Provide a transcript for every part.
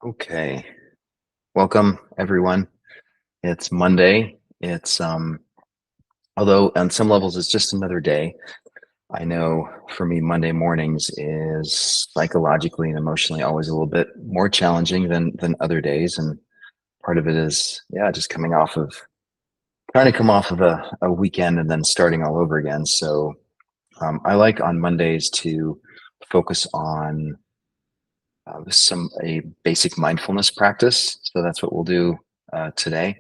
Okay. Welcome everyone. It's Monday. Although on some levels it's just another day. I know for me Monday mornings is psychologically and emotionally always a little bit more challenging than other days. And part of it is, yeah, just trying to come off of a weekend and then starting all over again. So I like on Mondays to focus on a basic mindfulness practice. So that's what we'll do today.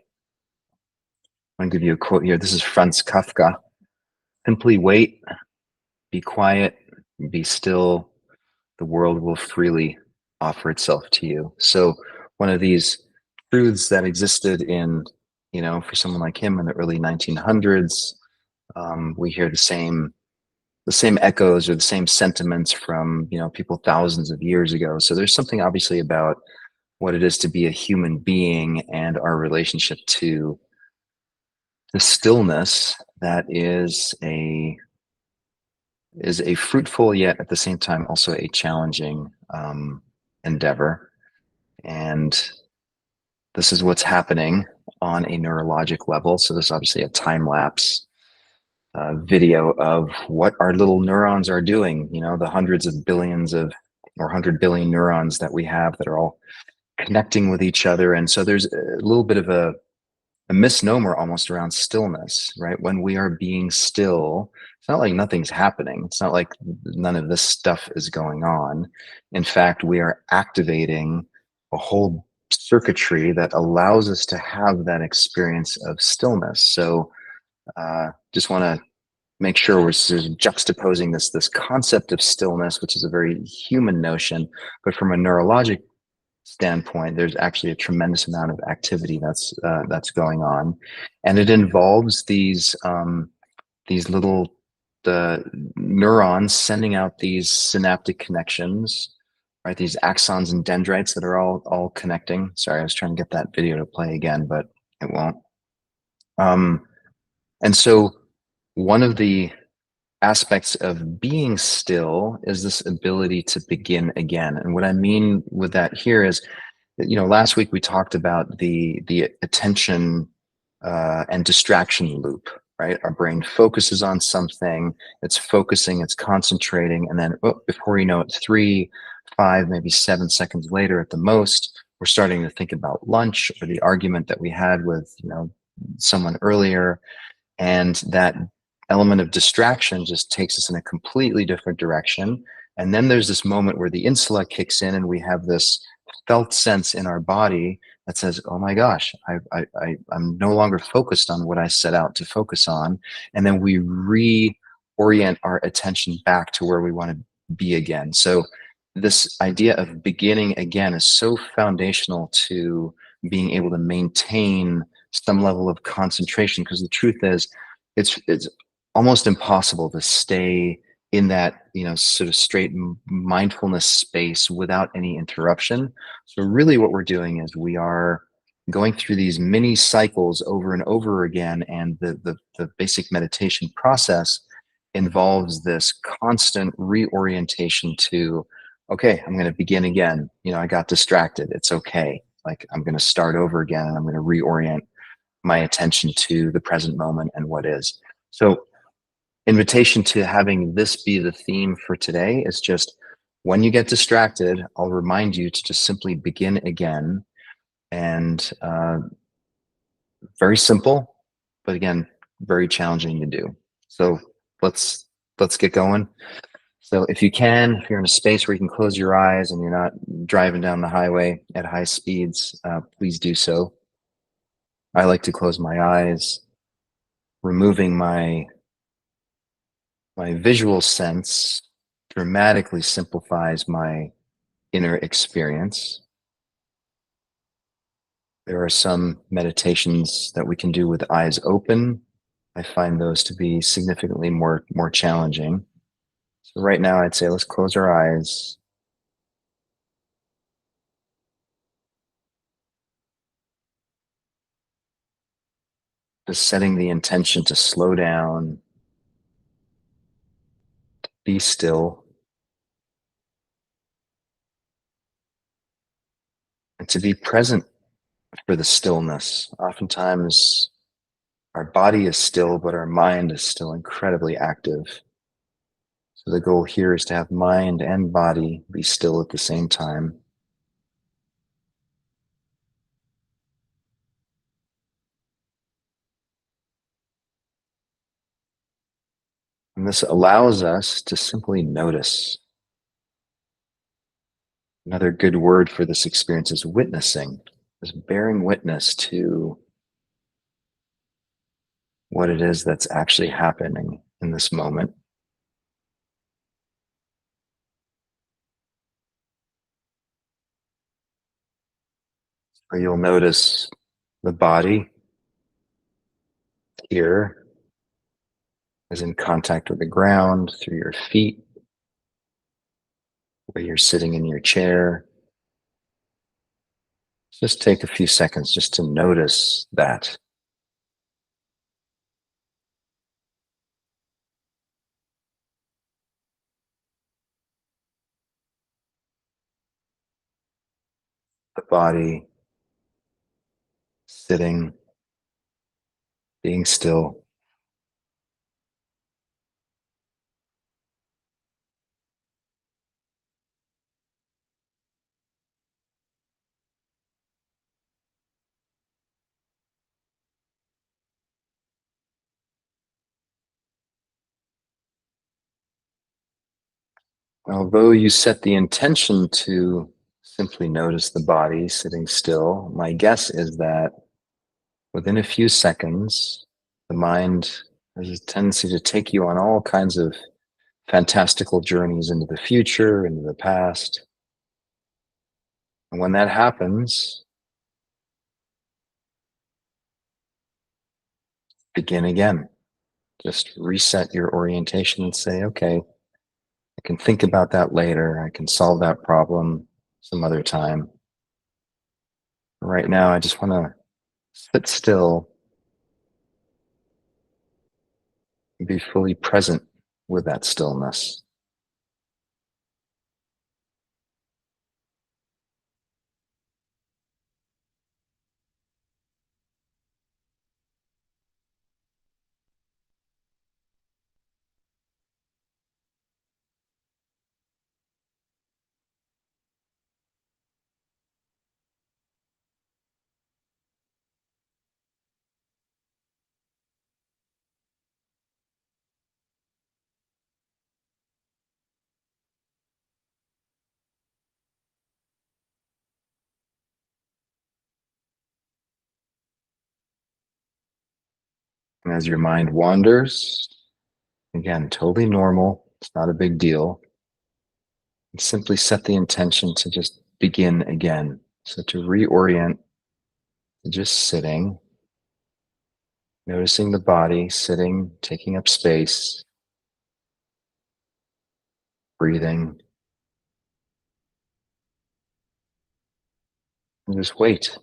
I'm going to give you a quote here. This is Franz Kafka. Simply wait, be quiet, be still. The world will freely offer itself to you. So, one of these truths that existed for someone like him in the early 1900s, we hear the same echoes or the same sentiments from people thousands of years ago. So, there's something obviously about what it is to be a human being and our relationship to the stillness that is a fruitful yet at the same time also a challenging endeavor. And this is what's happening on a neurologic level. So this is obviously a time lapse video of what our little neurons are doing. The hundreds of billions of or 100 billion neurons that we have that are all connecting with each other. And so there's a little bit of a misnomer almost around stillness, right? When we are being still, it's not like nothing's happening. It's not like none of this stuff is going on. In fact, we are activating a whole circuitry that allows us to have that experience of stillness. So just want to make sure we're sort of juxtaposing this concept of stillness, which is a very human notion, but from a neurologic standpoint, there's actually a tremendous amount of activity that's going on, and it involves these little the neurons sending out these synaptic connections, right? These axons and dendrites that are all connecting. Sorry, I was trying to get that video to play again, but it won't. And so one of the aspects of being still is this ability to begin again. And what I mean with that here is, last week we talked about the attention and distraction loop, right? Our brain focuses on something, it's focusing, it's concentrating, and then before you know it, 3, 5, maybe 7 seconds later at the most, we're starting to think about lunch or the argument that we had with someone earlier, and that element of distraction just takes us in a completely different direction. And then there's this moment where the insula kicks in and we have this felt sense in our body that says, oh my gosh, I'm no longer focused on what I set out to focus on. And then we reorient our attention back to where we want to be again. So this idea of beginning again is so foundational to being able to maintain some level of concentration, because the truth is it's almost impossible to stay in that sort of straight mindfulness space without any interruption. So really what we're doing is we are going through these mini cycles over and over again, and the basic meditation process involves this constant reorientation to, okay, I'm going to begin again. I got distracted, it's okay, like I'm going to start over again, and I'm going to reorient my attention to the present moment and what is. So invitation to having this be the theme for today is just, when you get distracted, I'll remind you to just simply begin again. And very simple, but again, very challenging to do. So let's get going. So if you can, if you're in a space where you can close your eyes and you're not driving down the highway at high speeds, please do so. I like to close my eyes. Removing my visual sense dramatically simplifies my inner experience. There are some meditations that we can do with eyes open. I find those to be significantly more challenging. So right now I'd say let's close our eyes. Just setting the intention to slow down, be still. to be present for the stillness. Oftentimes, our body is still, but our mind is still incredibly active. So the goal here is to have mind and body be still at the same time. And this allows us to simply notice. Another good word for this experience is witnessing, is bearing witness to what it is that's actually happening in this moment. Or you'll notice the body here is in contact with the ground through your feet, where you're sitting in your chair. Just take a few seconds just to notice that. The body sitting, being still. Although you set the intention to simply notice the body sitting still, my guess is that within a few seconds, the mind has a tendency to take you on all kinds of fantastical journeys into the future, into the past. And when that happens, begin again. Just reset your orientation and say, okay, I can think about that later. I can solve that problem some other time. Right now, I just want to sit still and be fully present with that stillness. And as your mind wanders, again, totally normal. It's not a big deal. And simply set the intention to just begin again. So to reorient to just sitting, noticing the body sitting, taking up space, breathing, and just wait.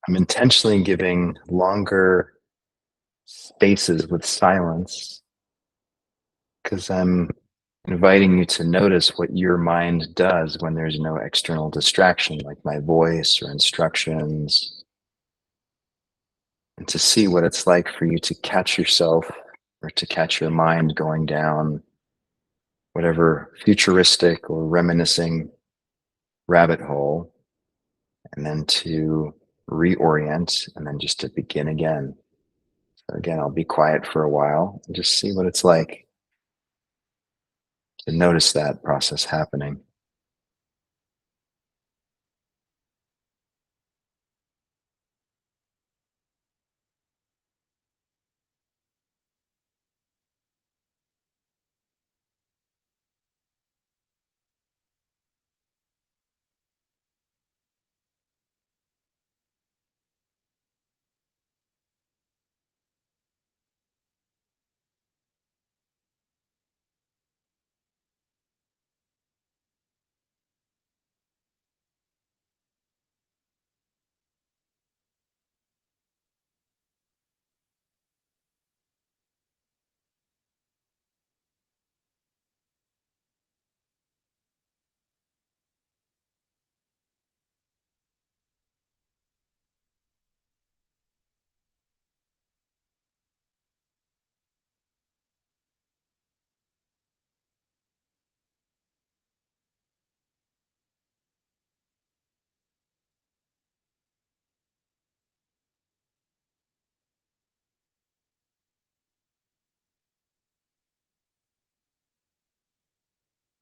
I'm intentionally giving longer spaces with silence because I'm inviting you to notice what your mind does when there's no external distraction, like my voice or instructions, and to see what it's like for you to catch yourself or to catch your mind going down whatever futuristic or reminiscing rabbit hole, and then to reorient and then just to begin again. Again, I'll be quiet for a while and just see what it's like to notice that process happening.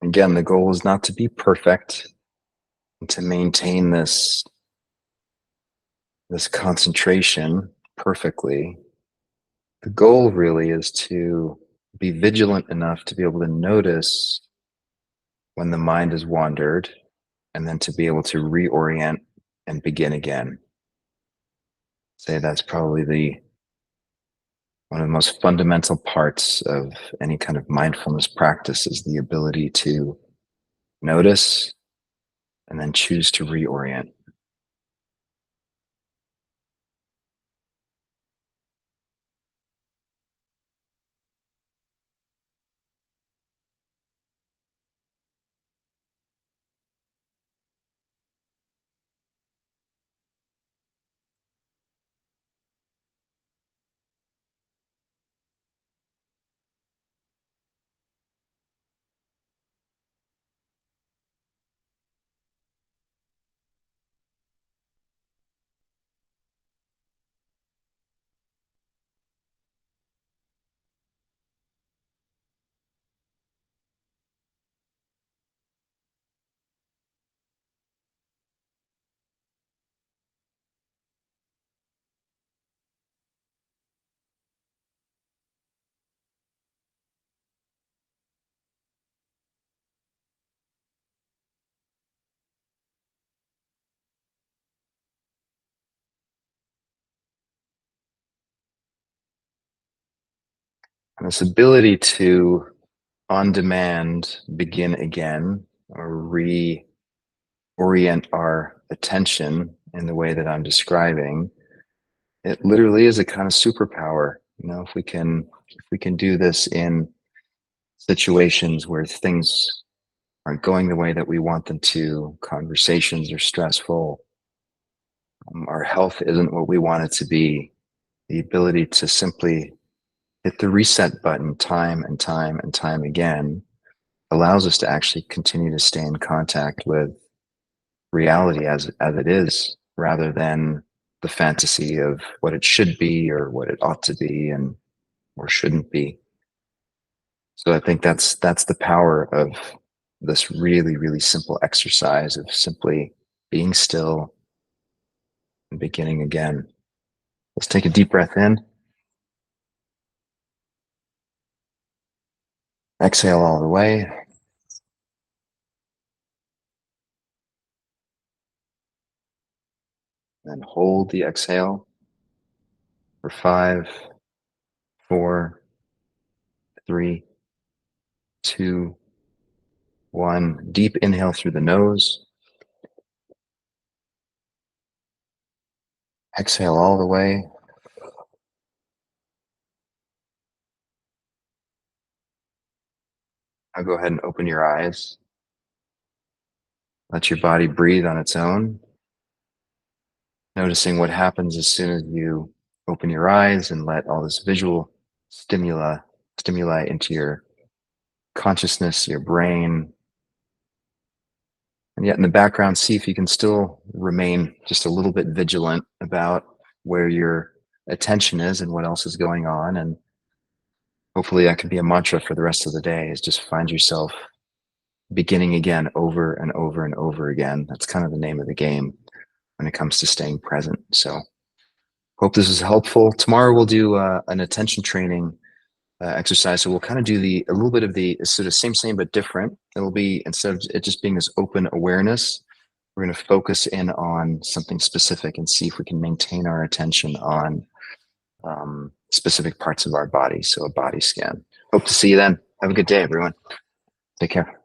Again, the goal is not to be perfect and to maintain this concentration perfectly. The goal really is to be vigilant enough to be able to notice when the mind has wandered and then to be able to reorient and begin again. Say that's probably the one of the most fundamental parts of any kind of mindfulness practice is the ability to notice and then choose to reorient. And this ability to, on demand, begin again or reorient our attention in the way that I'm describing, it literally is a kind of superpower. If we can do this in situations where things aren't going the way that we want them to, conversations are stressful, our health isn't what we want it to be, the ability to simply hit the reset button time and time and time again allows us to actually continue to stay in contact with reality as it is, rather than the fantasy of what it should be or what it ought to be and or shouldn't be. So I think that's the power of this really, really simple exercise of simply being still and beginning again. Let's take a deep breath in, exhale all the way, and hold the exhale for 5, 4, 3, 2, 1. Deep inhale through the nose, exhale all the way. Now go ahead and open your eyes. Let your body breathe on its own, noticing what happens as soon as you open your eyes and let all this visual stimuli into your consciousness, your brain. And yet in the background, see if you can still remain just a little bit vigilant about where you're attention is and what else is going on. And hopefully that could be a mantra for the rest of the day, is just find yourself beginning again over and over and over again. That's kind of the name of the game when it comes to staying present. So hope this is helpful. Tomorrow we'll do an attention training exercise. So we'll kind of do a little bit of the sort of same, but different. It'll be, instead of it just being this open awareness, we're going to focus in on something specific and see if we can maintain our attention on specific parts of our body. So a body scan. Hope to see you then. Have a good day, everyone. Take care.